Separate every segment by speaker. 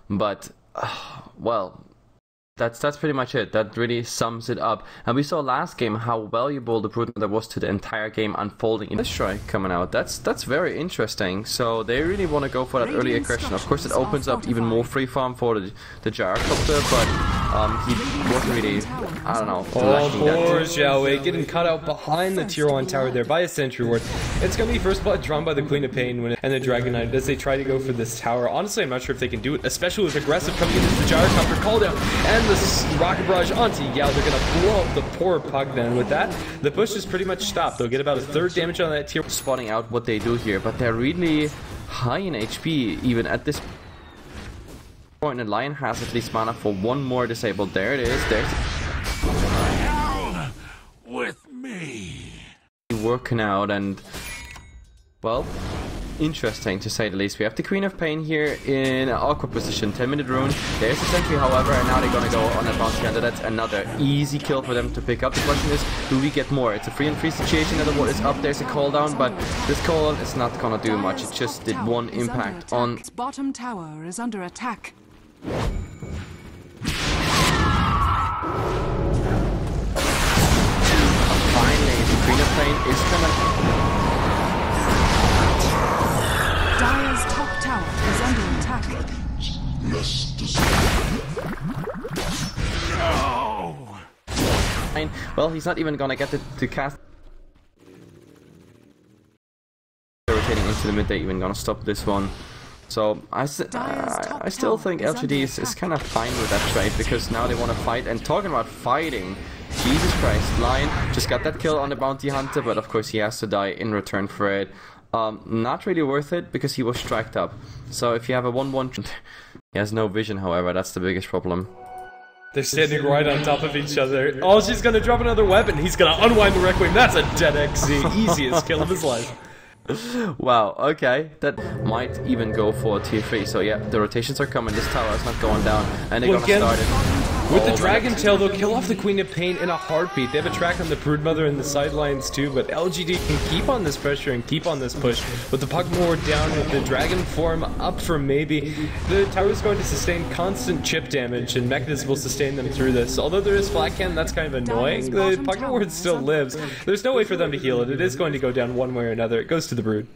Speaker 1: but well, that's pretty much it. That really sums it up. And we saw last game how valuable the Broodmother was to the entire game unfolding in this strike coming out. That's very interesting. So they really want to go for that early aggression. Of course, it opens up even more free farm for the Gyrocopter, but he wasn't really, I don't know.
Speaker 2: Oh, poor Xiaowei getting cut out behind the tier 1 tower there by a sentry ward. It's going to be first blood drawn by the Queen of Pain and the Dragon Knight as they try to go for this tower. Honestly, I'm not sure if they can do it, especially with aggressive coming into the Gyrocopter call down and this rocket barrage onto Yao. They're going to blow up the poor Pug then. With that, the push is pretty much stopped. They'll get about a third damage on that tier.
Speaker 1: Spotting out what they do here, but they're really high in HP even at this point. And Lion has at least mana for one more disabled. There it is. There's
Speaker 3: down with me.
Speaker 1: Working out, and well, interesting to say the least. We have the Queen of Pain here in an awkward position. 10-minute rune. There's a sentry, however, and now they're gonna go on a bounty hunter. That's another easy kill for them to pick up. The question is, do we get more? It's a 3-on-3 situation. Another ward is up. There's a cooldown, but this cooldown is not gonna do much. It just did one impact on.
Speaker 4: Its bottom tower is under attack.
Speaker 1: Finally, the Queen of Pain is gonna.
Speaker 4: Dire's top tower is under attack.
Speaker 3: No!
Speaker 1: Well, he's not even gonna get to cast. They're rotating into the mid. They're even gonna stop this one. So I still think LGD is kind of fine with that trade, because now they want to fight. And talking about fighting, Jesus Christ, Lion just got that kill on the bounty hunter, but of course he has to die in return for it. Not really worth it because he was striked up. So if you have a 1-1, he has no vision. However, that's the biggest problem.
Speaker 2: They're standing right on top of each other. Oh, she's gonna drop another weapon. He's gonna unwind the Requiem. That's a dead XZ. Easiest kill of his life.
Speaker 1: Wow, okay, that might even go for tier 3. So yeah, the rotations are coming. This tower is not going down, and they're gonna start it.
Speaker 2: With the Dragon Tail, they'll kill off the Queen of Pain in a heartbeat. They have a track on the Broodmother and the sidelines too, but LGD can keep on this pressure and keep on this push. With the Pug more down, with the Dragon form up for maybe, the tower is going to sustain constant chip damage, and Mechanism will sustain them through this. Although there is flat cannon, that's kind of annoying. The Pug ward still lives. There's no way for them to heal it. It is going to go down one way or another. It goes to the Brood.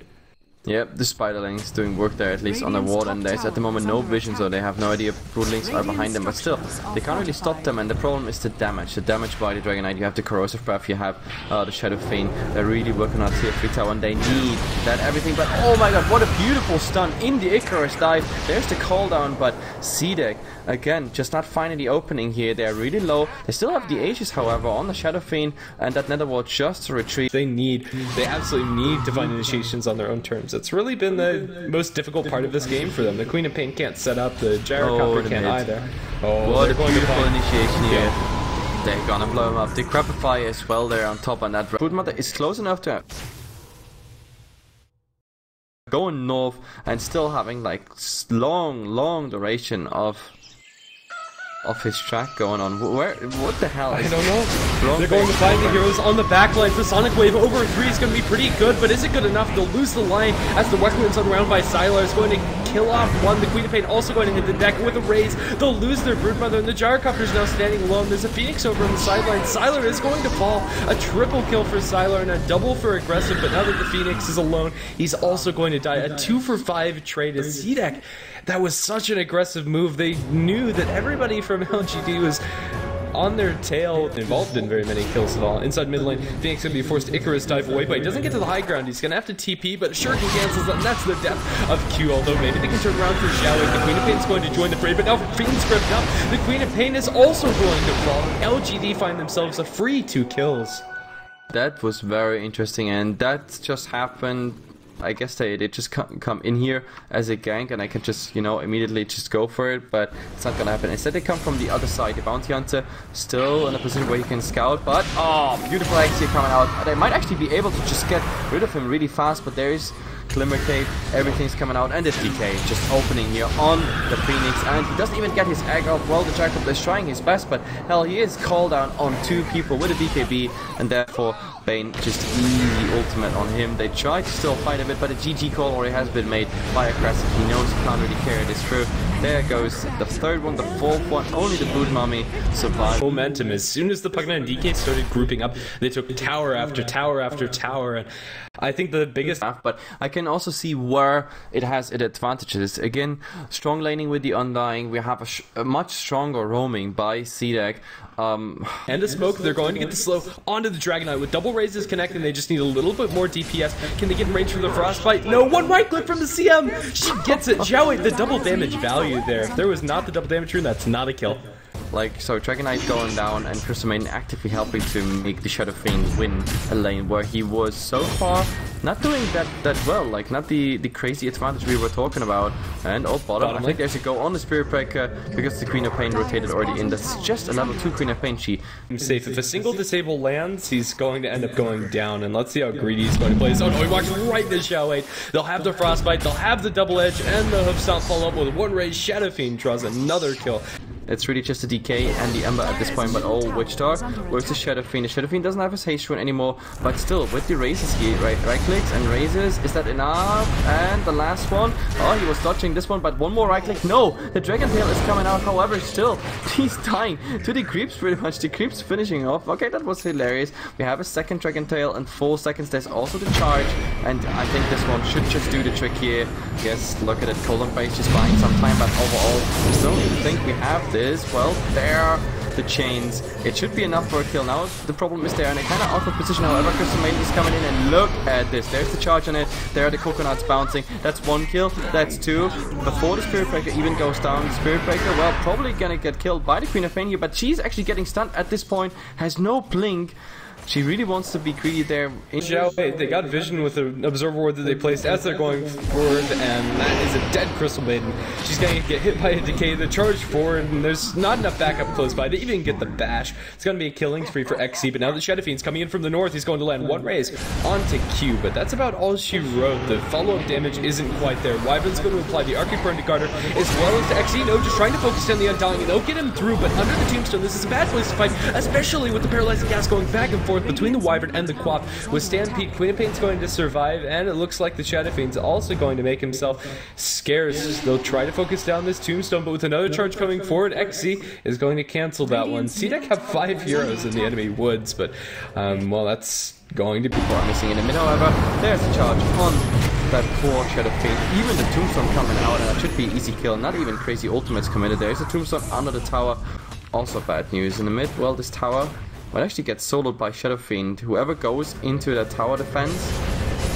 Speaker 1: Yep, the Spiderlings doing work there, at least on the ward, and there's at the moment no vision, so they have no idea if Broodlings are behind them, but still, they can't really stop them, and the problem is the damage. The damage by the Dragon Knight. You have the Corrosive Breath, you have the Shadow Fiend. They're really working on tier 3 tower, and they need that everything, but oh my god, what a beautiful stun in the Icarus dive. There's the cooldown, but CDEC, again, just not finding the opening here. They're really low. They still have the Aegis, however, on the Shadow Fiend, and that Nether Ward just to retreat.
Speaker 2: They absolutely need divine initiations on their own terms. It's really been the most difficult part of this game for them. The Queen of Pain can't set up, the Gyrocopter can't either.
Speaker 1: Oh, what a beautiful initiation here. Yeah. They're gonna blow him up. The Crapify as well there on top, and that Broodmother is close enough to going north and still having like long duration of his track going on. What the hell?
Speaker 2: I don't know. They're going to find the heroes on the backlines. The Sonic Wave over 3 is going to be pretty good, but is it good enough? They'll lose the line as the Weapons unwound by Sylar is going to kill off one. The Queen of Pain also going to hit the deck with a raise. They'll lose their Broodmother, and the Gyrocopter is now standing alone. There's a Phoenix over on the sideline. Sylar is going to fall. A triple kill for Sylar and a double for Aggressive, but now that the Phoenix is alone, he's also going to die. A 2-for-5 trade as CDEC. That was such an aggressive move. They knew that everybody from LGD was on their tail, involved in very many kills at all. Inside mid lane, Phoenix going to be forced to Icarus dive away, but he doesn't get to the high ground. He's going to have to TP, but Shuriken cancels that, and that's the death of Q, although maybe they can turn around for Xiaowei. The Queen of Pain is going to join the fray, but now Fiend's gripped up. The Queen of Pain is also going to fall. LGD find themselves a free 2 kills.
Speaker 1: That was very interesting, and that just happened. I guess they just come in here as a gank, and I can just, you know, immediately just go for it, but it's not gonna happen. Instead they come from the other side. The Bounty Hunter still in a position where he can scout, but oh, beautiful XC coming out. They might actually be able to just get rid of him really fast, but there is Glimmer Cape, everything's coming out, and this DK just opening here on the Phoenix, and he doesn't even get his egg off. Well, the Jacob is trying his best, but hell, he is called down on 2 people with a BKB, and therefore Bane just easy ultimate on him. They try to still fight a bit, but a GG call already has been made by Aggressive. He knows he can't really carry this through. There goes the third one, the fourth one. Only the Boot Mummy survived.
Speaker 2: Momentum. As soon as the Pugna and DK started grouping up, they took tower after tower after tower, and I think the biggest...
Speaker 1: But I can also see where it has its advantages. Again, strong laning with the Undying. We have a much stronger roaming by CDEC.
Speaker 2: And the smoke, they're going to get the slow onto the Dragonite. With double raises connecting, they just need a little bit more DPS. Can they get in range for the Frostbite? No, one right click from the CM! She gets it! Xiaowei, the double damage value there. If there was not the double damage rune, that's not a kill.
Speaker 1: Like, so Dragonite going down and Crystal Maiden actively helping to make the Shadow Fiend win a lane where he was so far not doing that well, like not the crazy advantage we were talking about. And bottom, I think they should go on the Spirit Breaker because the Queen of Pain rotated already in. That's just a level 2 Queen of Pain. She
Speaker 2: safe. If a single disable lands, he's going to end up going down, and let's see how greedy he's going to play. Oh no, he walks right into Xiaowei. They'll have the Frostbite, they'll have the double edge, and the Hoof Stomp follow up with one raise. Shadow Fiend draws another kill.
Speaker 1: It's really just the DK and the Ember at this point, but Witch Dog. Where's the Shadow Fiend? The Shadow Fiend doesn't have his haste rune anymore, but still, with the raises here, right clicks and raises, is that enough? And the last one, he was dodging this one, but one more right click, no! The Dragon Tail is coming out, however, still, he's dying to the creeps pretty much, the creeps finishing off. Okay, that was hilarious. We have a second Dragon Tail in 4 seconds, there's also the charge, and I think this one should just do the trick here. Yes, look at it, Colon Base just buying some time, but overall, I still think we have this. Well, there are the chains. It should be enough for a kill. Now the problem is they're in a kind of awkward position. However, Crystal Maiden is coming in, and look at this. There's the charge on it. There are the coconuts bouncing. That's 1 kill. That's 2. Before the Spirit Breaker even goes down, the Spirit Breaker, well, probably gonna get killed by the Queen of Pain here, but she's actually getting stunned at this point. Has no blink. She really wants to be greedy there.
Speaker 2: Xiaowei, they got vision with an Observer Ward that they placed as they're going forward, and that is a dead Crystal Maiden. She's going to get hit by a decay, the charge forward, and there's not enough backup close by to even get the bash. It's going to be a killing spree for XC, but now the Shadow Fiend's coming in from the north. He's going to land one raise onto Q, but that's about all she wrote. The follow-up damage isn't quite there. Wyvern's going to apply the Arctic Burn to Garter, as well as to XC. No, just trying to focus on the Undying, and they'll get him through, but under the Tombstone, this is a bad place to fight, especially with the Paralyzing Gas going back and forth between the Wyvern and the Quap. With Stampede, Queen of Pain's going to survive, and it looks like the Shadow Fiend's also going to make himself scarce. They'll try to focus down this Tombstone, but with another charge coming forward, XC is going to cancel that one. CDEC have 5 heroes in the enemy woods, but, well, that's going to be
Speaker 1: missing in the middle. However, there's a charge on that poor Shadow Fiend. Even the Tombstone coming out, and that should be an easy kill. Not even crazy ultimates committed. There's a Tombstone under the tower. Also bad news in the mid. Well, this tower might actually get soloed by Shadow Fiend. Whoever goes into that tower defense,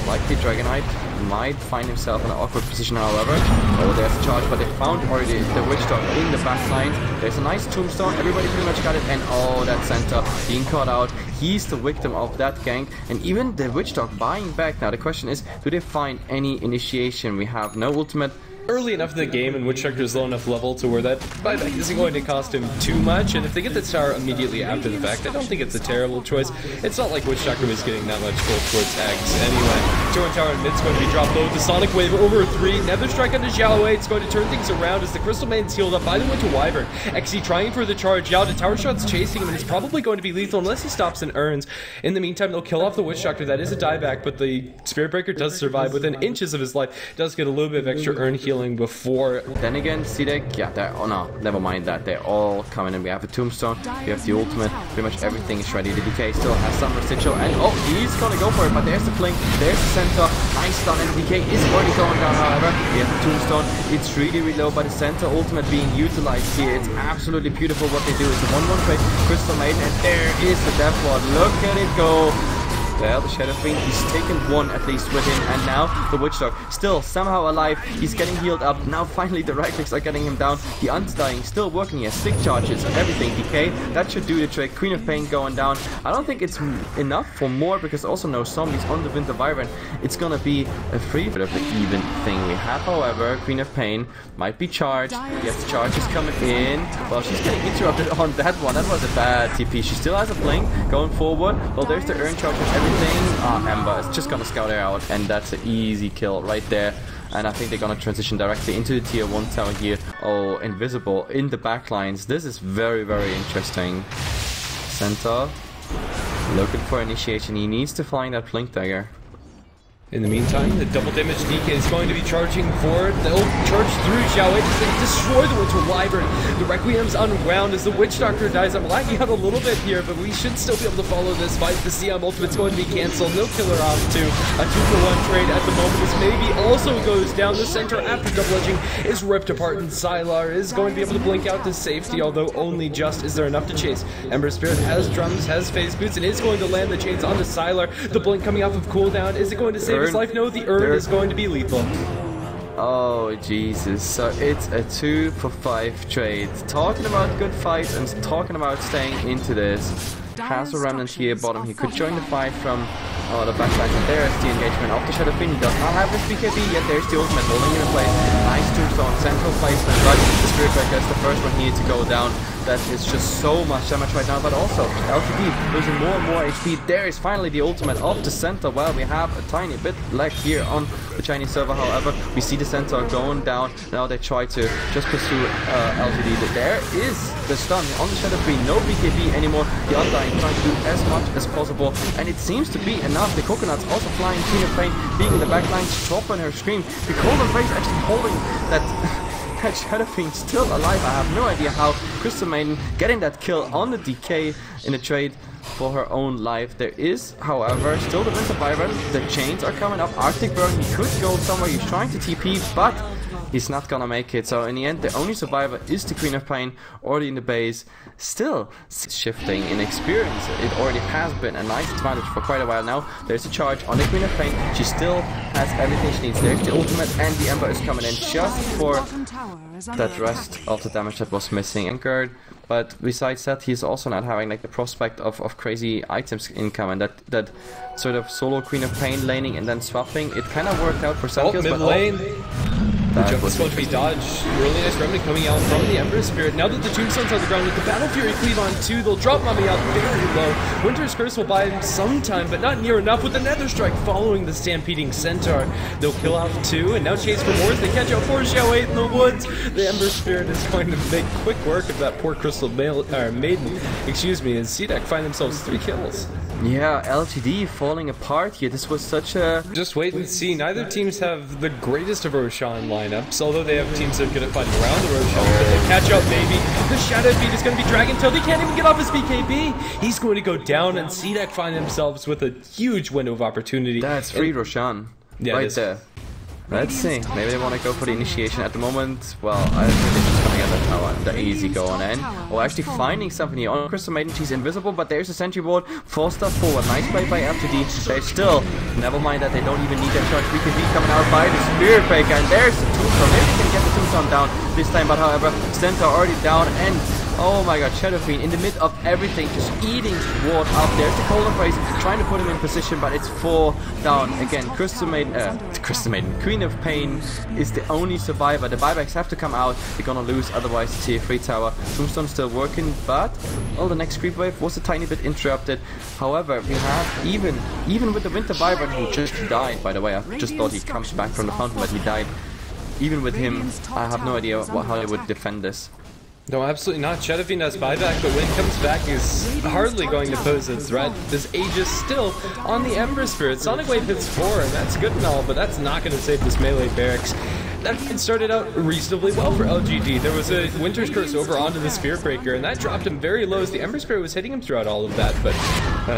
Speaker 1: like the Dragonite, might find himself in an awkward position, however. Oh, there's a charge, but they found already the Witch Dog in the back line. There's a nice Tombstone, everybody pretty much got it, and that center being caught out. He's the victim of that gank, and even the Witch Dog buying back. Now the question is, do they find any initiation? We have no ultimate.
Speaker 2: Early enough in the game, and Witch Doctor is low enough level to where that buyback isn't going to cost him too much, and if they get the tower immediately after the fact, I don't think it's a terrible choice. It's not like Witch Doctor was getting that much gold towards X. Anyway, Torrent Tower and mid's going to be dropped low. The Sonic Wave over 3. Nether Strike onto Xiaowei. It's going to turn things around as the Crystal Maiden's healed up by the Winter Wyvern. XE trying for the charge. Yao, the tower shot's chasing him, and it's probably going to be lethal unless he stops and earns. In the meantime, they'll kill off the Witch Doctor. That is a dieback, but the Spirit Breaker does survive within inches of his life. Does get a little bit of extra earn healing before.
Speaker 1: Then again, CDEC, yeah, they're, oh no, never mind that. They're all coming in. We have a Tombstone, we have the ultimate, pretty much everything is ready. The DK still has some residual, and he's gonna go for it, but there's the fling, there's the center, nice stun, and the DK is already going down, however. We have the Tombstone, it's really low, but the center ultimate being utilized here. It's absolutely beautiful what they do. It's a 1-1 trade, Crystal Maiden, and there is the Death Ward. Look at it go. There, the Shadow Fiend, he's taken 1 at least with him, and now the Witch Dog still somehow alive. He's getting healed up. Now finally the right clicks are getting him down. The Undying still working. He has stick charges and everything. Decay, that should do the trick. Queen of Pain going down. I don't think it's enough for more, because also no zombies on the Winter Wyvern. It's gonna be a free bit of the even thing we have. However, Queen of Pain might be charged. Yes, the charge is coming in. Well, she's getting interrupted on that one. That was a bad TP. She still has a blink going forward. Well, there's the Urn charge and everything. Ember is just gonna scout her out, and that's an easy kill right there. And I think they're gonna transition directly into the tier 1 tower here. Oh, invisible in the backlines. This is very interesting. Center looking for initiation. He needs to find that blink dagger.
Speaker 2: In the meantime, the double damage DK is going to be charging forward. They'll charge through Xiao Wei to destroy the Winter Wyvern. The Requiem's unwound as the Witch Doctor dies. I'm lagging out a little bit here, but we should still be able to follow this fight. The Sion ultimate's going to be cancelled. No killer off 2. A 2-for-1 trade at the moment. This maybe also goes down the center after double edging is ripped apart, and Sylar is going to be able to blink out to safety, although only just. Is there enough to chase? Ember Spirit has drums, has phase boots, and is going to land the chains onto Sylar. The blink coming off of cooldown. Is it going to save his life? No, the urn is going to be lethal.
Speaker 1: Oh Jesus, so it's a 2-for-5 trade. Talking about good fights and talking about staying into this. Has a remnant here bottom. He could join the fight from the backline, and there's the engagement of the Shadow Fiend. He does not have his BKB yet. There's the ultimate holding in place. Nice tombstone, central placement, but the Spirit Breaker is the first one here to go down. That is just so much damage right now, but also LGD losing more and more HP. There is finally the ultimate of the center. Well, we have a tiny bit lag here on the Chinese server, however. We see the center going down. Now they try to just pursue LGD. There is the stun on the Shadow Fiend. No BKB anymore. The Undying trying to do as much as possible, and it seems to be enough. The Coconut's also flying. Queen of Pain being in the backline, dropping her scream. The Golden Face actually holding that... That Shadow Fiend still alive. I have no idea how. Crystal Maiden getting that kill on the DK in a trade for her own life. There is, however, still the Winter Wyvern. The chains are coming up. Arctic Burn, he could go somewhere. He's trying to TP, but he's not gonna make it. So in the end, the only survivor is the Queen of Pain, already in the base. Still shifting in experience. It already has been a nice advantage for quite a while now. There's a charge on the Queen of Pain. She still has everything she needs. There's the ultimate, and the Ember is coming in just for that rest of the damage that was missing. Anchored. But besides that, he's also not having like the prospect of crazy items incoming. That sort of solo Queen of Pain laning and then swapping. It kind of worked out for some kills,
Speaker 2: mid
Speaker 1: but
Speaker 2: lane. The jump is going to be dodged. Really nice remnant coming out from the Ember Spirit. Now that the Tombstone's on the ground with the Battle Fury cleave on 2, they'll drop Mummy out very low. Winter's Curse will buy him some time, but not near enough with the Nether Strike following the Stampeding Centaur. They'll kill off 2, and now chase for more as they catch out 4 Xiao Wei in the woods. The Ember Spirit is going to make quick work of that poor Crystal Maiden. Excuse me, as CDEC find themselves 3 kills.
Speaker 1: Yeah, LGD falling apart here. This was such a...
Speaker 2: Just wait and see. Neither teams have the greatest of Roshan lineups, although they have teams that are good at fighting around the Roshan. But they catch up, baby. The Shadow Fiend is going to be dragging till he can't even get off his BKB. He's going to go down, and CDEC find themselves with a huge window of opportunity.
Speaker 1: That's free Roshan. Yeah, right there. Let's see. Maybe they want to go for the initiation at the moment. Well, I think they're just going to get that tower. The easy going in. Oh, actually finding something here on Crystal Maiden. She's invisible, but there's a sentry ward. Forced up forward. Nice play by LGD. They still, never mind that they don't even need their charge. BKB coming out by the Spirit Breaker. And there's the Tombstone. Maybe they can get the Tombstone down this time, but however, Centaur already down. And oh my god, Shadow Fiend in the mid of everything, just eating ward up. There's the Golden Face trying to put him in position, but it's 4 down. Again, Crystal Maiden, Queen of Pain is the only survivor. The buybacks have to come out. They're gonna lose otherwise. Tier 3 tower. Tombstone still working, but well, the next creep wave was a tiny bit interrupted. However, we have even with the Winter Wyvern, who just died, by the way. I just thought he comes back from the fountain, but he died. Even with him, I have no idea how they would defend this.
Speaker 2: No, absolutely not. Shadow Fiend has buyback, but when he comes back, he's hardly going to pose a threat. This Aegis still on the Ember Spirit. Sonic Wave hits 4, and that's good and all, but that's not going to save this melee barracks. That started out reasonably well for LGD. There was a Winter's Curse over onto the Spirit Breaker, and that dropped him very low as the Ember Spirit was hitting him throughout all of that, but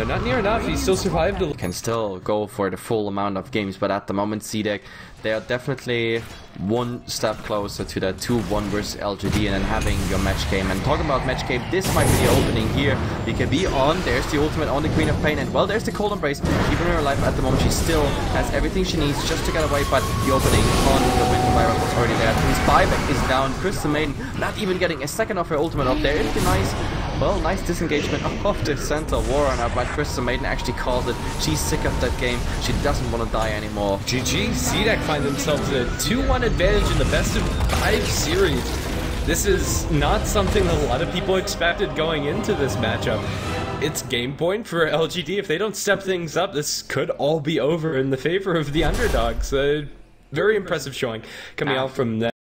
Speaker 2: not near enough. He still survived.
Speaker 1: Can still go for the full amount of games, but at the moment, CDEC, they are definitely one step closer to that 2-1 versus LGD and then having your match game. And talking about match game, this might be the opening here. BKB on, there's the ultimate on the Queen of Pain, and well, there's the Cold Embrace. Keeping her alive at the moment, she still has everything she needs just to get away, but the opening on the Winter Wyvern was already there. His buyback is down. Crystal Maiden not even getting a second of her ultimate up there. It's the nice disengagement of the Centaur Warrunner, but Crystal Maiden actually calls it. She's sick of that game. She doesn't want to die anymore.
Speaker 2: GG. CDEC find themselves a 2-1 advantage in the best of 5 series. This is not something that a lot of people expected going into this matchup. It's game point for LGD. If they don't step things up, this could all be over in the favor of the underdogs. Very impressive showing coming out from them.